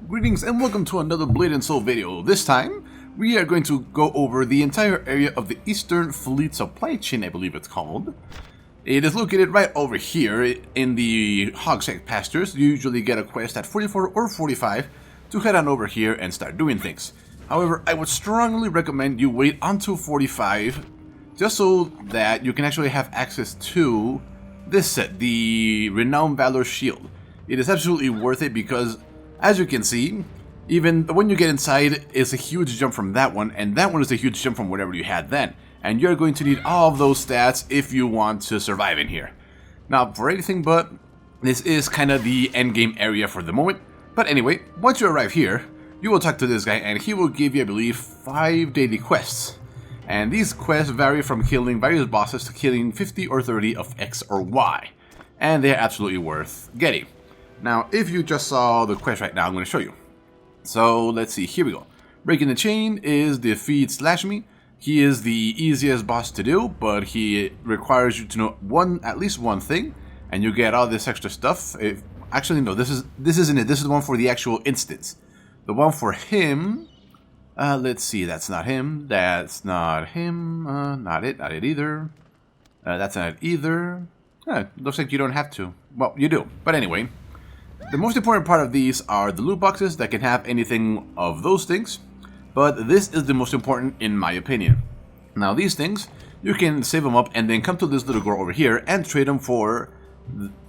Greetings and welcome to another Blade and Soul video. This time, we are going to go over the entire area of the Eastern Fleet Supply Chain, I believe it's called. It is located right over here in the Hogshead Pastures. You usually get a quest at 44 or 45 to head on over here and start doing things. However, I would strongly recommend you wait until 45 just so that you can actually have access to this set, the Renowned Valor Shield. It is absolutely worth it because, as you can see, even when you get inside, it's a huge jump from that one, and that one is a huge jump from whatever you had then. And you're going to need all of those stats if you want to survive in here. Now, for anything but, this is kind of the endgame area for the moment. But anyway, once you arrive here, you will talk to this guy, and he will give you, I believe, 5 daily quests. And these quests vary from killing various bosses to killing 50 or 30 of X or Y. And they're absolutely worth getting. Now, if you just saw the quest right now, I'm going to show you. So, let's see, here we go. Breaking the Chain is defeat Slash Me. He is the easiest boss to do, but he requires you to know at least one thing, and you get all this extra stuff. Actually, no, this isn't it. This is the one for the actual instance. The one for him, let's see, that's not him. That's not him. Not it either. That's not it either. Looks like you don't have to. Well, you do. But anyway, the most important part of these are the loot boxes that can have anything of those things. But this is the most important in my opinion. Now these things, you can save them up and then come to this little girl over here and trade them for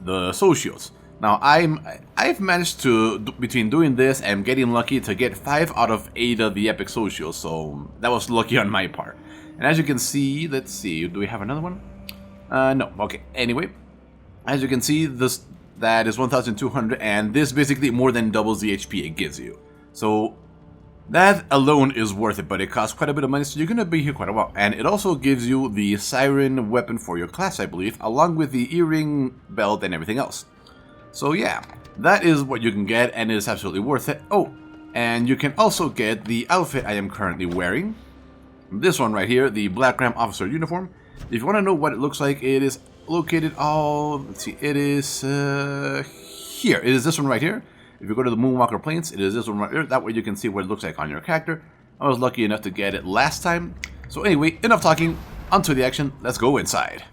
the soul shields. Now I've managed to, between doing this and getting lucky, to get 5 out of 8 of the epic soul shields, so that was lucky on my part. And as you can see, let's see, do we have another one? No, okay, anyway, as you can see, that is 1,200, and this basically more than doubles the HP it gives you. So that alone is worth it, but it costs quite a bit of money, so you're going to be here quite a while. And it also gives you the Siren weapon for your class, I believe, along with the earring, belt, and everything else. So yeah, that is what you can get, and it is absolutely worth it. Oh, and you can also get the outfit I am currently wearing. This one right here, the Black Ram Officer uniform. If you want to know what it looks like, it is located let's see, it is here. It is this one right here. If you go to the Moonwalker Plains, it is this one right here. That way you can see what it looks like on your character. I was lucky enough to get it last time. So anyway, enough talking, onto the action, let's go inside.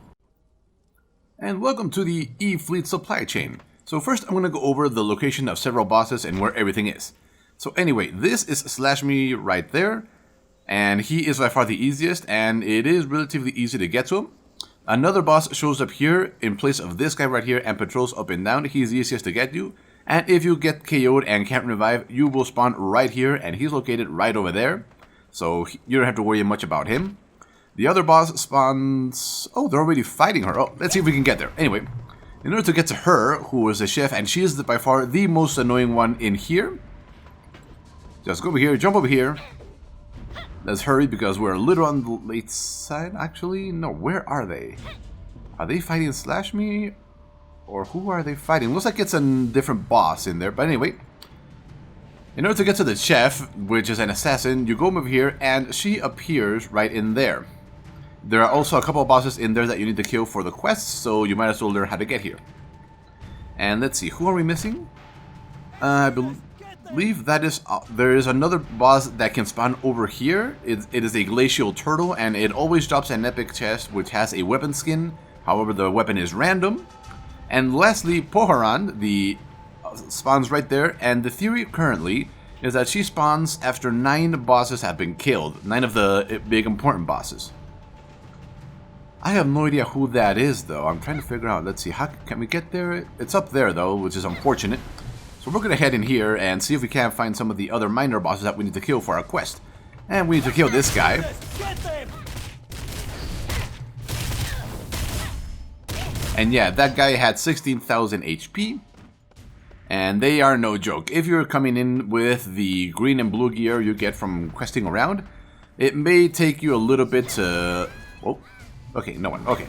And welcome to the E-Fleet Supply Chain. So first I'm going to go over the location of several bosses and where everything is. So anyway, this is Slash Me right there. And he is by far the easiest, and it is relatively easy to get to him. Another boss shows up here in place of this guy right here and patrols up and down. He's the easiest to get you. And if you get KO'd and can't revive, you will spawn right here, and he's located right over there. So you don't have to worry much about him. The other boss spawns... Oh, they're already fighting her. Oh, let's see if we can get there. Anyway, in order to get to her, who is the chef, and she is by far the most annoying one in here. Just go over here, jump over here. Let's hurry because we're a little on the late side. Actually, no, where are they? Are they fighting Slash Me? Or who are they fighting? Looks like it's a different boss in there. But anyway, in order to get to the chef, which is an assassin, you go over here and she appears right in there. There are also a couple of bosses in there that you need to kill for the quests, so you might as well learn how to get here. And let's see, who are we missing? I believe that is there is another boss that can spawn over here. It is a glacial turtle, and it always drops an epic chest which has a weapon skin. However, the weapon is random. And lastly, Poharan, spawns right there, and the theory currently is that she spawns after 9 bosses have been killed. 9 of the big important bosses. I have no idea who that is, though. I'm trying to figure out. Let's see, how can we get there? It's up there, though, which is unfortunate. So we're going to head in here and see if we can find some of the other minor bosses that we need to kill for our quest. And we need to kill this guy. And yeah, that guy had 16,000 HP. And they are no joke. If you're coming in with the green and blue gear you get from questing around, it may take you a little bit to... Oh, okay, no one. Okay.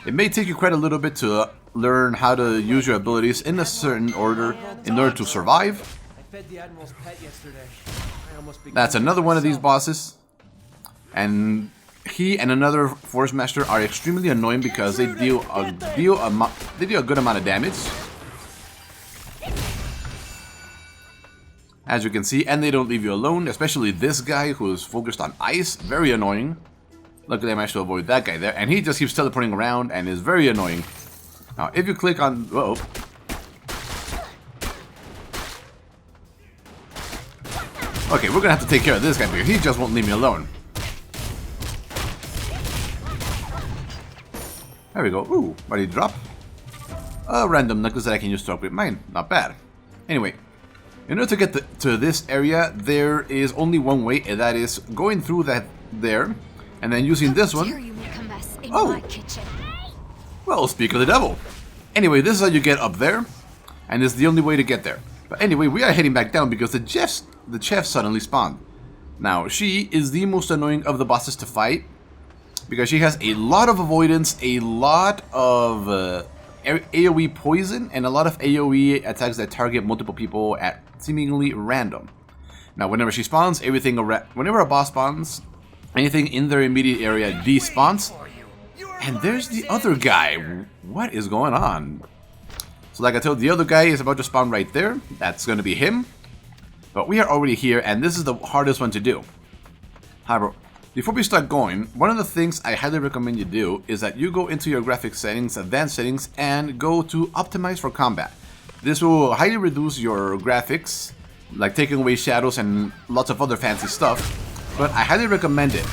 It may take you quite a little bit to learn how to use your abilities in a certain order in order to survive. That's another one of these bosses. And he and another Force Master are extremely annoying because they deal a good amount of damage. as you can see, and they don't leave you alone, especially this guy who is focused on ice. Very annoying. Luckily I managed to avoid that guy there, and he just keeps teleporting around and is very annoying. Now if you click on... whoa. Okay, we're gonna have to take care of this guy because he just won't leave me alone. There we go. Ooh, what did he drop? A random necklace that I can use to upgrade mine. Not bad. Anyway, in order to get to this area, there is only one way, and that is going through that there, and then using this one. Oh! Well, speak of the devil. Anyway, this is how you get up there, and it's the only way to get there. But anyway, we are heading back down because the chef suddenly spawned. Now, she is the most annoying of the bosses to fight, because she has a lot of avoidance, a lot of AoE poison, and a lot of AoE attacks that target multiple people at seemingly random. Now, whenever she spawns, whenever a boss spawns, anything in their immediate area despawns. And there's the other guy. What is going on? So like I told, the other guy is about to spawn right there. That's going to be him. But we are already here, and this is the hardest one to do. However, before we start going, one of the things I highly recommend you do is that you go into your graphics settings, advanced settings, and go to optimize for combat. This will highly reduce your graphics, like taking away shadows and lots of other fancy stuff, but I highly recommend it.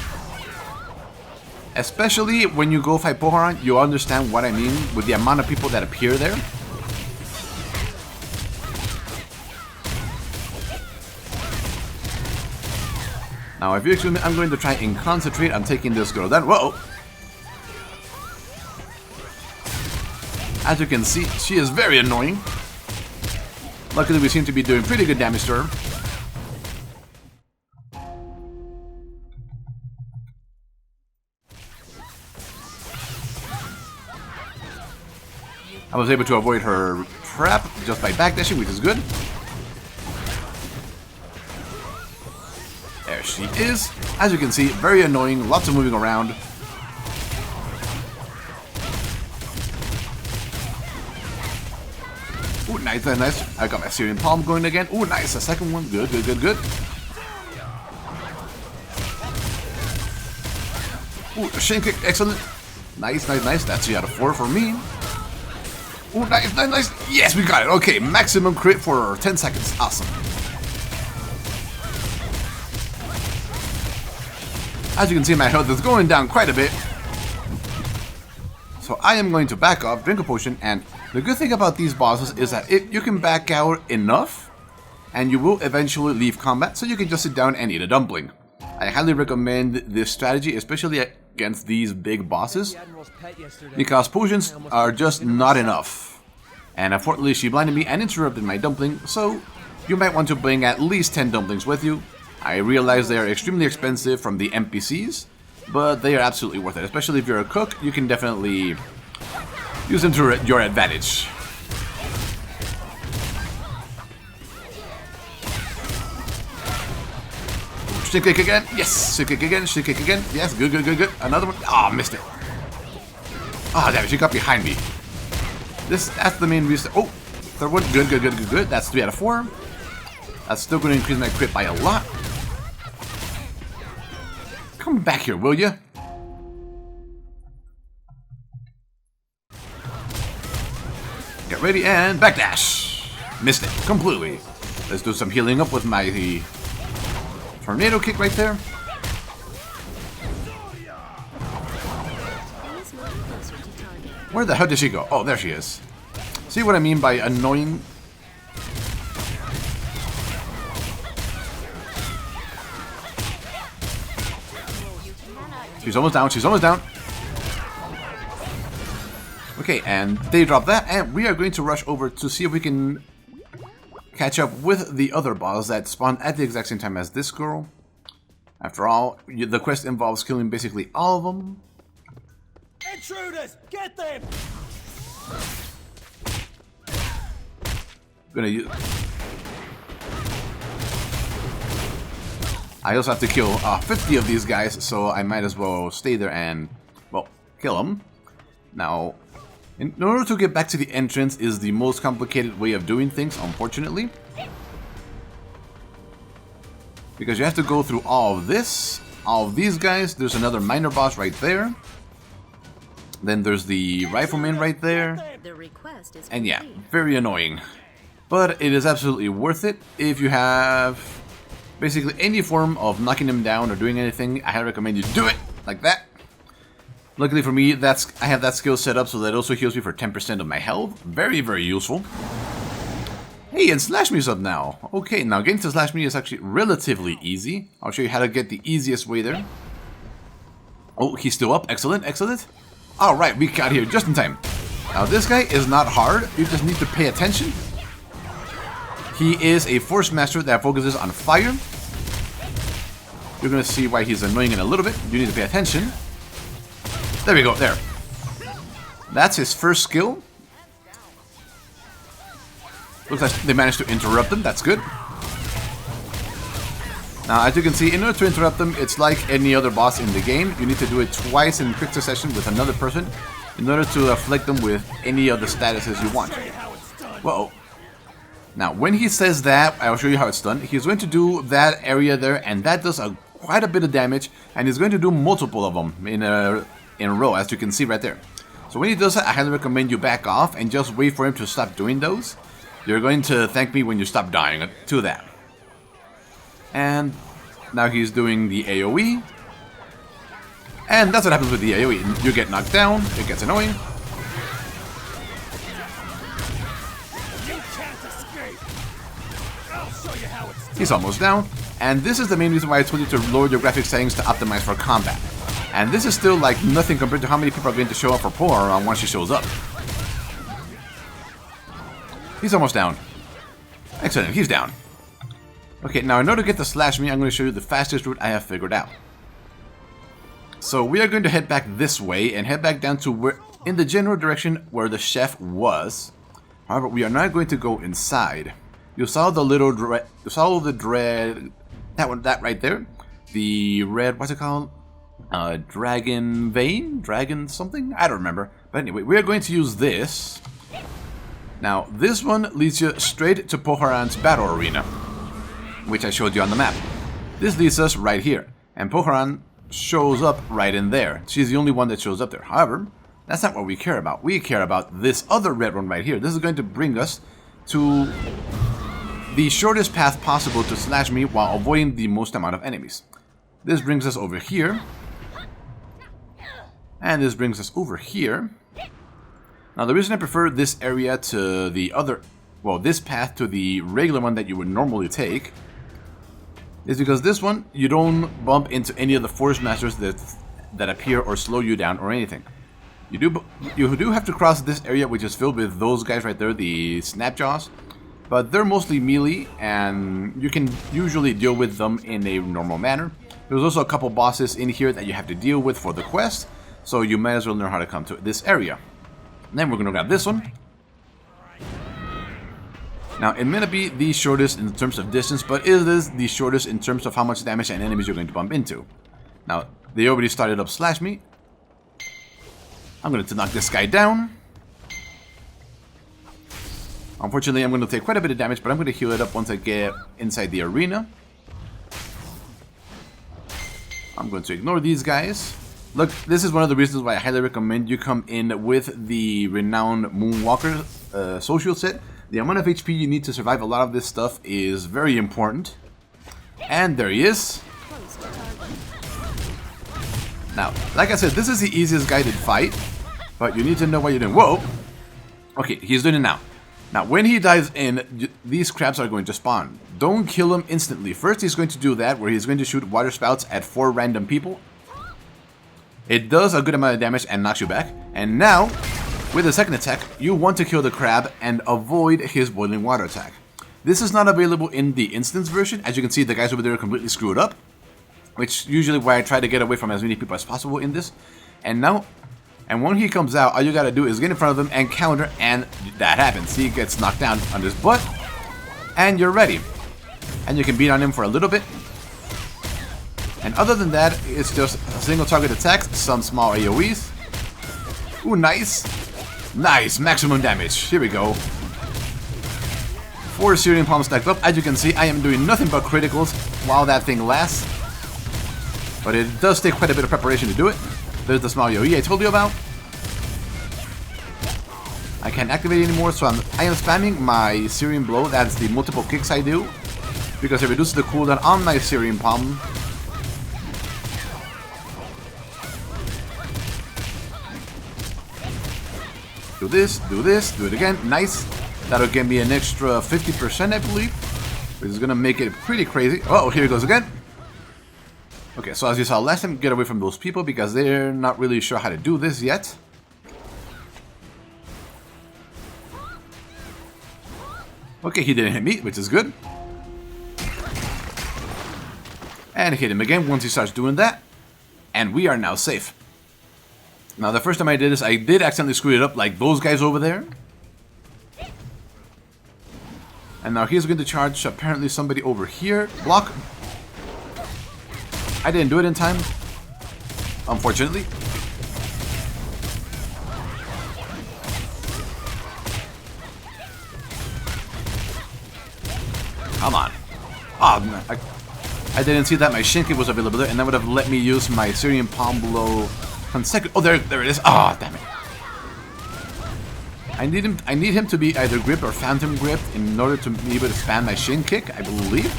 Especially when you go fight Poharan, you'll understand what I mean with the amount of people that appear there. Now, if you excuse me, I'm going to try and concentrate on taking this girl down. Whoa! As you can see, she is very annoying. Luckily, we seem to be doing pretty good damage to her. I was able to avoid her trap just by backdashing, which is good. There she is. As you can see, very annoying, lots of moving around. Ooh, nice, nice, nice. I got my Syrian Palm going again. Ooh, nice, a second one. Good, good, good, good. Ooh, Shin kick, excellent. Nice, nice, nice. That's 3 out of 4 for me. Ooh, nice, nice, nice. Yes, we got it. Okay, maximum crit for 10 seconds. Awesome. As you can see, my health is going down quite a bit. So I am going to back off, drink a potion, and the good thing about these bosses is that you can back out enough, and you will eventually leave combat, so you can just sit down and eat a dumpling. I highly recommend this strategy, especially against these big bosses, because potions are just not enough. And unfortunately, she blinded me and interrupted my dumpling, so you might want to bring at least 10 dumplings with you. I realize they are extremely expensive from the NPCs, but they are absolutely worth it. Especially if you're a cook, you can definitely use them to your advantage. Stick kick again. Yes. Stick kick again. Stick kick again. Yes. Good, good, good, good. Another one. Ah, missed it. Ah, damn it. She got behind me. That's the main reason. Oh, third one. Good, good, good, good, good. That's 3 out of 4. That's still going to increase my crit by a lot. Come back here, will you? Get ready and backdash. Missed it completely. Let's do some healing up with my tornado kick right there. Where the hell did she go? Oh, there she is. See what I mean by annoying? She's almost down, she's almost down. Okay, and they drop that, and we are going to rush over to see if we can catch up with the other boss that spawned at the exact same time as this girl. After all, the quest involves killing basically all of them. Intruders! Get them! I'm gonna use... I also have to kill 50 of these guys, so I might as well stay there and, well, kill them. Now, in order to get back to the entrance is the most complicated way of doing things, unfortunately. because you have to go through all of this, all of these guys. There's another minor boss right there. Then there's the rifleman right there. The request is And yeah, complete. very annoying. But it is absolutely worth it if you have basically any form of knocking him down or doing anything. I highly recommend you do it like that. Luckily for me, I have that skill set up so that it also heals me for 10% of my health. Very, very useful. Hey, and Slash Me's up now. Okay, now getting to Slash Me is actually relatively easy. I'll show you how to get the easiest way there. Oh, he's still up. Excellent, excellent. Alright, we got here just in time. Now this guy is not hard. You just need to pay attention. He is a Force Master that focuses on fire. You're going to see why he's annoying in a little bit. You need to pay attention. There we go, there. That's his first skill. Looks like they managed to interrupt them, that's good. Now, as you can see, in order to interrupt them, it's like any other boss in the game. You need to do it twice in quick succession with another person in order to afflict them with any of the statuses you want. Whoa. Now, when he says that, I'll show you how it's done. He's going to do that area there, and that does quite a bit of damage, and he's going to do multiple of them in a row, as you can see right there. So when he does that, I highly recommend you back off and just wait for him to stop doing those. You're going to thank me when you stop dying to that. And now he's doing the AoE. And that's what happens with the AoE. You get knocked down, it gets annoying. He's almost down. And this is the main reason why I told you to lower your graphics settings to optimize for combat. And this is still like nothing compared to how many people are going to show up for Poharan once she shows up. He's almost down. Excellent, he's down. Okay, now in order to get the Slash Me, I'm going to show you the fastest route I have figured out. So we are going to head back this way and head back down to where, in the general direction where the chef was. However, we are not going to go inside. You saw the little dread, that right there. The red, what's it called? Dragon vein? Dragon something? I don't remember. But anyway, we are going to use this. Now, this one leads you straight to Poharan's battle arena, which I showed you on the map. This leads us right here, and Poharan shows up right in there. She's the only one that shows up there. However, that's not what we care about. We care about this other red one right here. This is going to bring us to the shortest path possible to Slash Me while avoiding the most amount of enemies. This brings us over here. And this brings us over here. Now, the reason I prefer this area to the other, well, this path to the regular one that you would normally take is because this one, you don't bump into any of the Force Masters that appear or slow you down or anything. You do have to cross this area, which is filled with those guys right there, the Snapjaws, but they're mostly melee, and you can usually deal with them in a normal manner. There's also a couple bosses in here that you have to deal with for the quest, so you might as well learn how to come to this area. And then we're going to grab this one. Now, it may not be the shortest in terms of distance, but it is the shortest in terms of how much damage and enemies you're going to bump into. Now, they already started up Slash Me. I'm going to knock this guy down. Unfortunately, I'm going to take quite a bit of damage, but I'm going to heal it up once I get inside the arena. I'm going to ignore these guys. Look, this is one of the reasons why I highly recommend you come in with the renowned Moonwalker social set. The amount of HP you need to survive a lot of this stuff is very important. And there he is. Now, like I said, this is the easiest guided fight, but you need to know what you're doing. Whoa! Okay, he's doing it now. Now, when he dives in, these crabs are going to spawn. Don't kill him instantly. First, he's going to do that, where he's going to shoot water spouts at 4 random people. It does a good amount of damage and knocks you back. And now, with the second attack, you want to kill the crab and avoid his boiling water attack. This is not available in the instance version. As you can see, the guys over there are completely screwed up, which is usually why I try to get away from as many people as possible in this. And now, and when he comes out, all you gotta do is get in front of him and counter, and that happens. He gets knocked down on his butt, and you're ready. And you can beat on him for a little bit. And other than that, it's just single target attacks, some small AoEs. Ooh, nice. Nice, maximum damage. Here we go. 4 Syrian palms stacked up. As you can see, I am doing nothing but criticals while that thing lasts. But it does take quite a bit of preparation to do it. There's the small AoE I told you about. I can't activate it anymore, so I am spamming my Syrian blow. That's the multiple kicks I do, because it reduces the cooldown on my Syrian palm. Do this, do it again. Nice. That'll give me an extra 50%, I believe, which is gonna make it pretty crazy. Oh, here it goes again. Okay, so as you saw last time, get away from those people because they're not really sure how to do this yet. Okay, he didn't hit me, which is good. And hit him again once he starts doing that. And we are now safe. Now, the first time I did this, I did accidentally screw it up like those guys over there. And now he's going to charge apparently somebody over here. Block. I didn't do it in time, unfortunately. Come on. Oh, I didn't see that my shin kick was available there, and that would have let me use my Syrian palm blow consecutive. Oh, there it is. Ah, oh, damn it. I need him to be either gripped or phantom gripped in order to be able to spam my shin kick, I believe.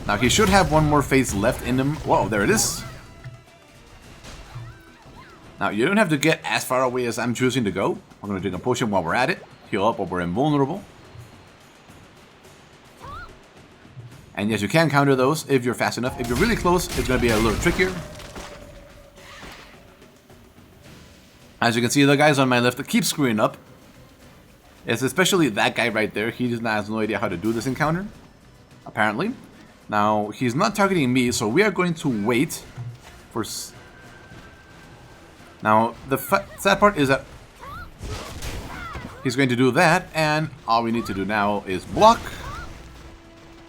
Now he should have one more phase left in him. Whoa, there it is. Now you don't have to get as far away as I'm choosing to go. I'm gonna drink a potion while we're at it. Heal up while we're invulnerable. And yes, you can counter those if you're fast enough. If you're really close, it's going to be a little trickier. As you can see, the guys on my left keep screwing up. It's especially that guy right there. He just has no idea how to do this encounter, apparently. Now, he's not targeting me, so we are going to wait for... Now, the sad part is that he's going to do that, and all we need to do now is block.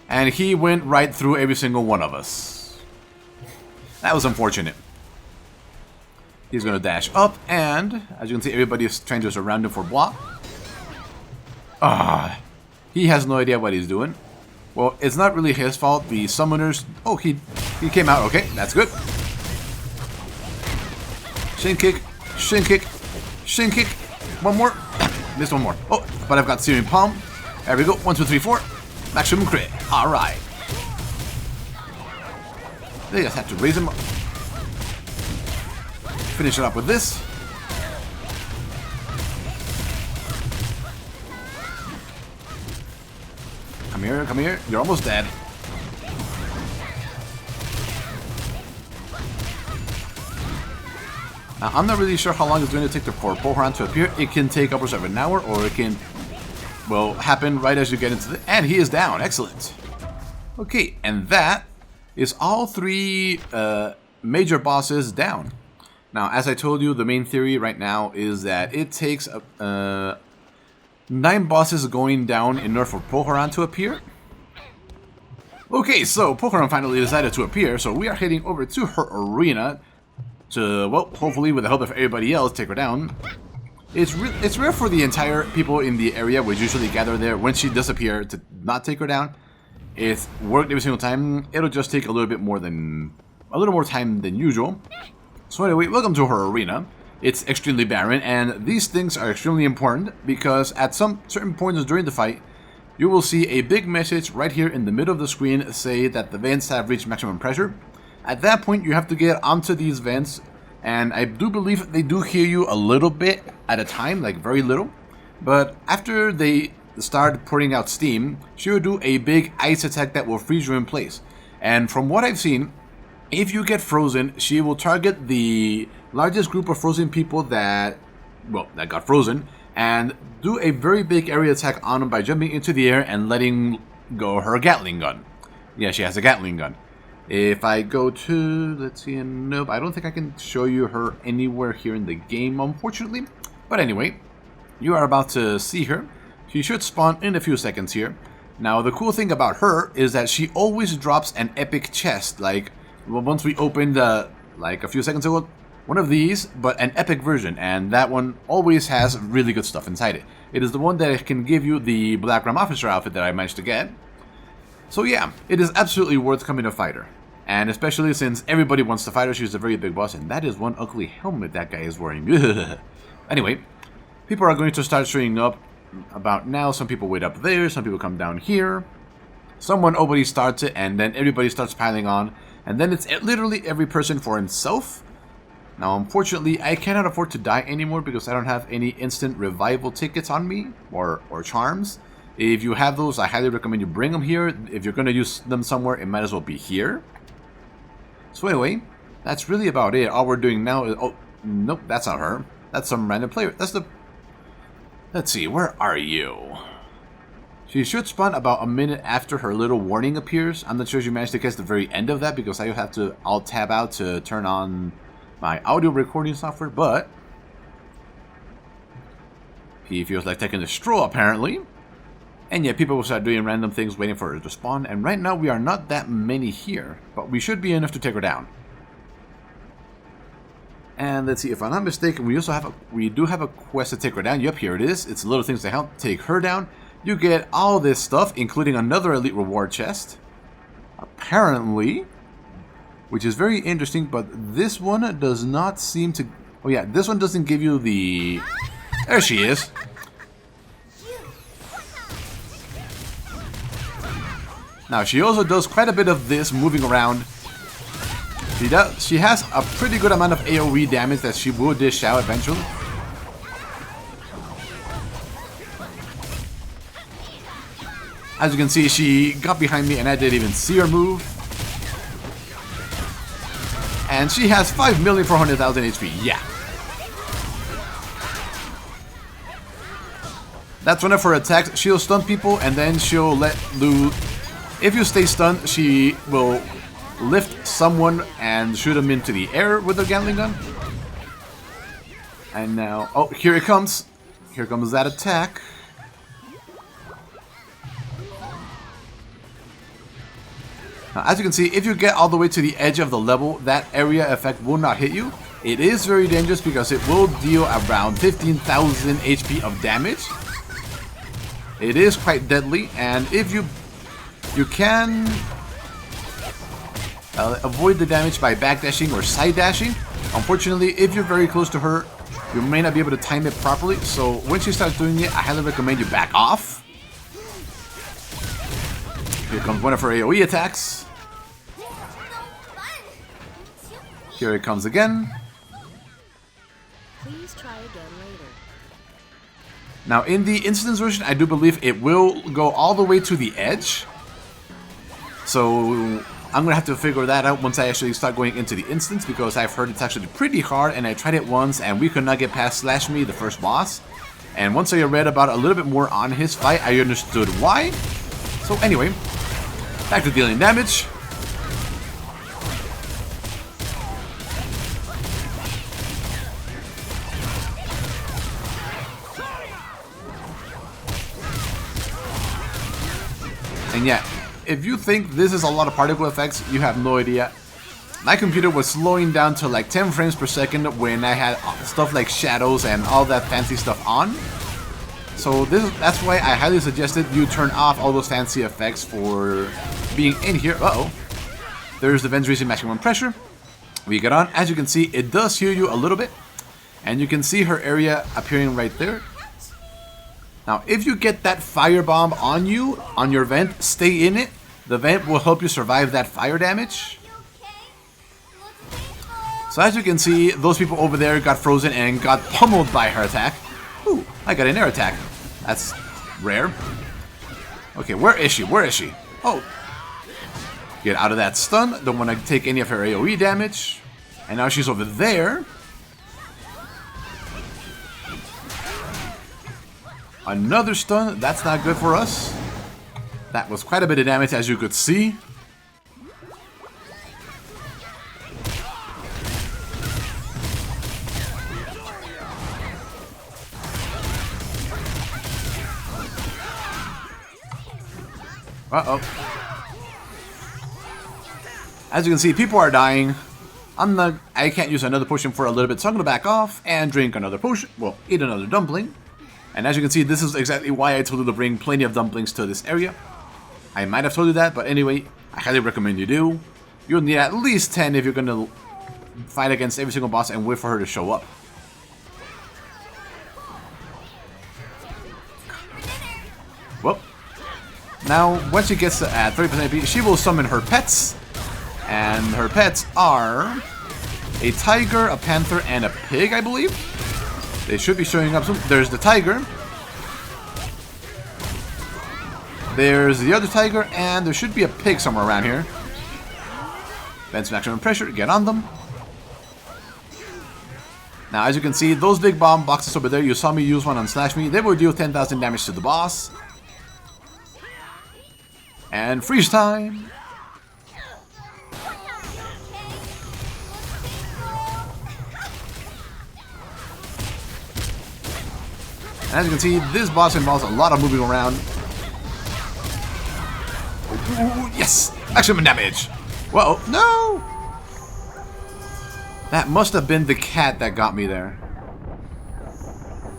And he went right through every single one of us. That was unfortunate. He's going to dash up, and as you can see, everybody is trying to surround him for block. He has no idea what he's doing. Well, it's not really his fault. The summoners... Oh, he came out. Okay, that's good. Shin kick, shin kick, shin kick. One more. Missed one more. Oh, but I've got Syrian palm. There we go. 1, 2, 3, 4. Maximum crit. Alright. They just have to raise him up. Finish it up with this. Come here, come here. You're almost dead. Now, I'm not really sure how long it's going to take for Pohran to appear. It can take upwards of an hour, or it can... will happen right as you get into the... And he is down. Excellent. Okay, and that is all 3 major bosses down. Now, as I told you, the main theory right now is that it takes 9 bosses going down in order for Pohran to appear. Okay, so Pohran finally decided to appear, so we are heading over to her arena to, well, hopefully with the help of everybody else, take her down. It's rare for the entire people in the area, which usually gather there when she does appear, to not take her down. It's worked every single time. It'll just take a little more time than usual. So anyway, welcome to her arena. It's extremely barren, and these things are extremely important because at some certain points during the fight, you will see a big message right here in the middle of the screen say that the vents have reached maximum pressure. At that point, you have to get onto these vents. And I do believe they do heal you a little bit at a time, like very little. But after they start putting out steam, she will do a big ice attack that will freeze you in place. And from what I've seen, if you get frozen, she will target the largest group of frozen people that got frozen, and do a very big area attack on them by jumping into the air and letting go her Gatling gun. Yeah, she has a Gatling gun. If I go to, let's see, nope, I don't think I can show you her anywhere here in the game, unfortunately. But anyway, you are about to see her. She should spawn in a few seconds here. Now, the cool thing about her is that she always drops an epic chest. Like, well, once we opened, like a few seconds ago, one of these, but an epic version. And that one always has really good stuff inside it. It is the one that can give you the Black Ram Officer outfit that I managed to get. So yeah, it is absolutely worth coming to fight her. And especially since everybody wants to fight her, she's a very big boss, and that is one ugly helmet that guy is wearing. Anyway, people are going to start showing up about now. Some people wait up there, some people come down here. Nobody starts it, and then everybody starts piling on. And then it's literally every person for himself. Now, unfortunately, I cannot afford to die anymore because I don't have any instant revival tickets on me, or charms. If you have those, I highly recommend you bring them here. If you're going to use them somewhere, it might as well be here. So anyway, that's really about it. All we're doing now is... Oh, nope, that's not her. That's some random player. That's the... Let's see, where are you? She should spawn about a minute after her little warning appears. I'm not sure if you managed to catch the very end of that because I have to alt-tab out to turn on my audio recording software, but... He feels like taking a stroll, apparently. And yet people will start doing random things waiting for her to spawn, and right now we are not that many here, but we should be enough to take her down. And let's see, if I'm not mistaken, we do have a quest to take her down. Yep, here it is. It's little things to help take her down. You get all this stuff, including another elite reward chest. Apparently, which is very interesting, but this one does not seem to... Oh yeah, this one doesn't give you the... There she is. Now, she also does quite a bit of this moving around. She has a pretty good amount of AoE damage that she will dish out eventually. As you can see, she got behind me and I didn't even see her move. And she has 5,400,000 HP, yeah. That's one of her attacks. She'll stun people and then she'll let loose. If you stay stunned, she will lift someone and shoot them into the air with her Gatling gun. And now, oh, here it comes. Here comes that attack. Now, as you can see, if you get all the way to the edge of the level, that area effect will not hit you. It is very dangerous because it will deal around 15,000 HP of damage. It is quite deadly, and if you can avoid the damage by backdashing or side dashing. Unfortunately, if you're very close to her, you may not be able to time it properly. So when she starts doing it, I highly recommend you back off. Here comes one of her AoE attacks. Here it comes again. Please try again later. Now, in the instance version, I do believe it will go all the way to the edge. So I'm gonna have to figure that out once I actually start going into the instance, because I've heard it's actually pretty hard, and I tried it once and we could not get past Slash Me, the first boss. And once I read about a little bit more on his fight, I understood why. So anyway, back to dealing damage. And yeah, if you think this is a lot of particle effects, you have no idea. My computer was slowing down to like 10 frames per second when I had stuff like shadows and all that fancy stuff on. So that's why I highly suggested you turn off all those fancy effects for being in here. Uh-oh. There's the vents reaching maximum pressure. We get on. As you can see, it does heal you a little bit. And you can see her area appearing right there. Now, if you get that firebomb on you, on your vent, stay in it. The vent will help you survive that fire damage. So as you can see, those people over there got frozen and got pummeled by her attack. Ooh, I got an air attack. That's rare. Okay, where is she? Where is she? Oh. Get out of that stun. Don't want to take any of her AoE damage. And now she's over there. Another stun. That's not good for us. That was quite a bit of damage, as you could see. Uh-oh. As you can see, people are dying. I can't use another potion for a little bit, so I'm gonna back off and drink another potion. Well, eat another dumpling. And as you can see, this is exactly why I told you to bring plenty of dumplings to this area. I might have told you that, but anyway, I highly recommend you do. You'll need at least 10 if you're going to fight against every single boss and wait for her to show up. Well, now once she gets at 30% HP, she will summon her pets. And her pets are a tiger, a panther, and a pig, I believe. They should be showing up soon. There's the tiger. There's the other tiger, and there should be a pig somewhere around here. Then some maximum pressure, get on them. Now, as you can see, those big bomb boxes over there, you saw me use one on Slash Me. They will deal 10,000 damage to the boss. And freeze time. And as you can see, this boss involves a lot of moving around. Ooh, yes! Maximum damage! Whoa, no! That must have been the cat that got me there.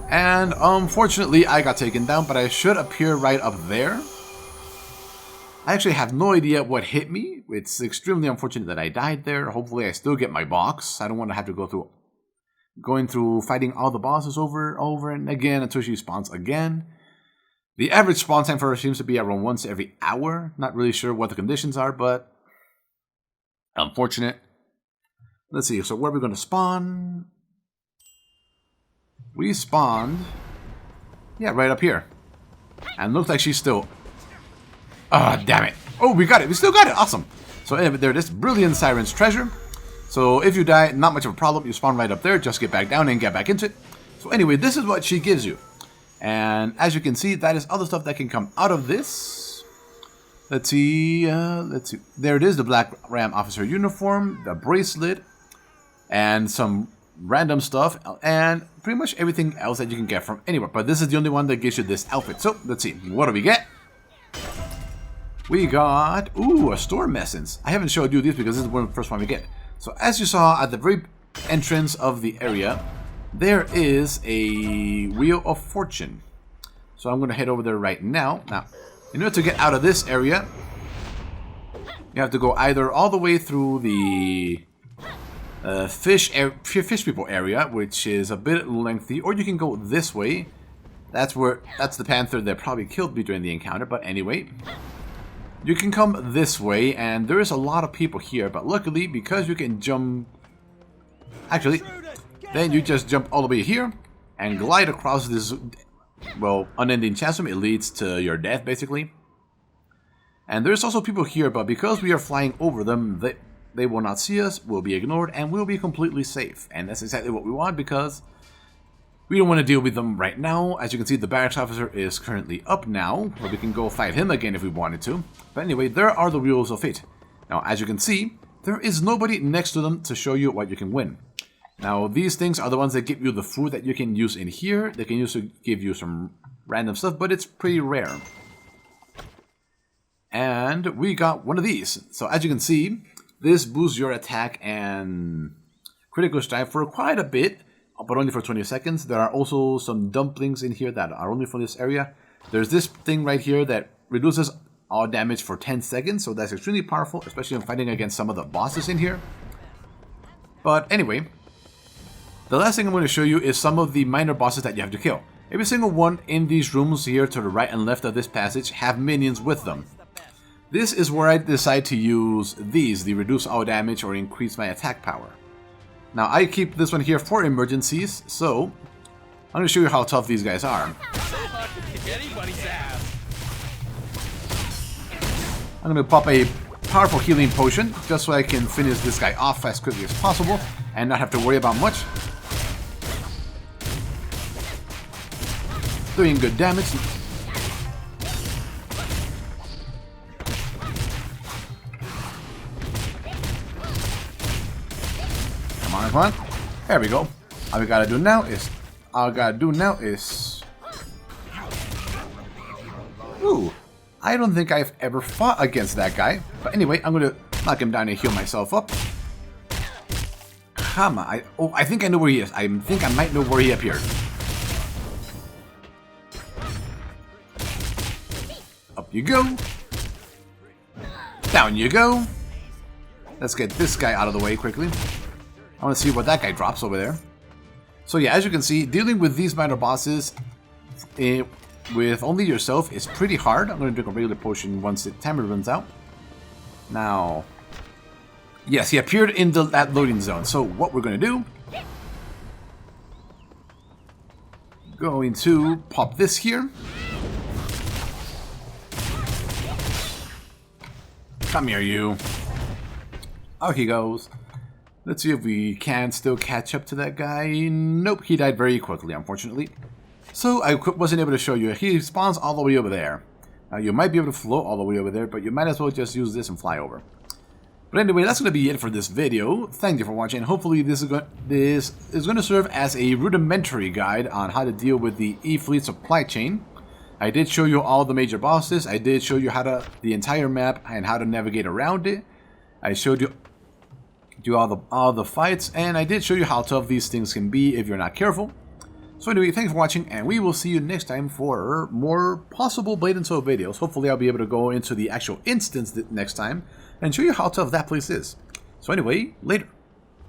And unfortunately, I got taken down, but I should appear right up there. I actually have no idea what hit me. It's extremely unfortunate that I died there. Hopefully I still get my box. I don't want to have to go through fighting all the bosses over and again until she spawns again. The average spawn time for her seems to be around once every hour. Not really sure what the conditions are, but unfortunate. Let's see, so where are we going to spawn? We spawned, yeah, right up here. And looks like she's still... Ah, damn it. Oh, we got it. We still got it. Awesome. So there it is. Brilliant Siren's Treasure. So if you die, not much of a problem. You spawn right up there. Just get back down and get back into it. So anyway, this is what she gives you. And as you can see, that is other stuff that can come out of this. Let's see. There it is. The Black Ram Officer uniform. The bracelet. And some random stuff. And pretty much everything else that you can get from anywhere. But this is the only one that gives you this outfit. So let's see. What do we get? We got, ooh, a Storm Essence. I haven't showed you these because this is the first one we get. So as you saw at the very entrance of the area, there is a Wheel of Fortune. So I'm going to head over there right now. Now, in order to get out of this area, you have to go either all the way through the fish people area, which is a bit lengthy, or you can go this way. That's the panther that probably killed me during the encounter, but anyway. You can come this way, and there is a lot of people here, but luckily, because you can jump... Actually, then you just jump all the way here, and glide across this, well, unending chasm. It leads to your death, basically. And there's also people here, but because we are flying over them, they will not see us, will be ignored, and we'll be completely safe. And that's exactly what we want, because we don't want to deal with them right now. As you can see, the barracks officer is currently up now, but we can go fight him again if we wanted to. But anyway, there are the Wheels of Fate. Now, as you can see, there is nobody next to them to show you what you can win. Now, these things are the ones that give you the food that you can use in here. They can use to give you some random stuff, but it's pretty rare. And we got one of these. So as you can see, this boosts your attack and critical strike for quite a bit, but only for 20 seconds. There are also some dumplings in here that are only for this area. There's this thing right here that reduces all damage for 10 seconds, so that's extremely powerful, especially when fighting against some of the bosses in here. But anyway, the last thing I'm going to show you is some of the minor bosses that you have to kill. Every single one in these rooms here to the right and left of this passage have minions with them. This is where I decide to use these, the reduce all damage or increase my attack power. Now, I keep this one here for emergencies, so I'm going to show you how tough these guys are. I'm going to pop a powerful healing potion, just so I can finish this guy off as quickly as possible, and not have to worry about much. Doing good damage. Come on. There we go. All we gotta do now is... Ooh. I don't think I've ever fought against that guy. But anyway, I'm gonna knock him down and heal myself up. Come on. I think I know where he is. I think I might know where he appeared. you go. Down you go. Let's get this guy out of the way quickly. I want to see what that guy drops over there. So yeah, as you can see, dealing with these minor bosses with only yourself is pretty hard. I'm going to drink a regular potion once the timer runs out. Now, yes, he appeared in that loading zone. So what we're going to do, going to pop this here. Come here, you. Out he goes. Let's see if we can still catch up to that guy. Nope, he died very quickly, unfortunately. So I wasn't able to show you. He spawns all the way over there. Now you might be able to float all the way over there, but you might as well just use this and fly over. But anyway, that's going to be it for this video. Thank you for watching. Hopefully this is going to serve as a rudimentary guide on how to deal with the E-Fleet supply chain. I did show you all the major bosses. I did show you the entire map and how to navigate around it. I showed you all the fights, and I did show you how tough these things can be if you're not careful. So anyway, thanks for watching, and we will see you next time for more possible Blade & Soul videos. Hopefully I'll be able to go into the actual instance next time and show you how tough that place is. So anyway, later.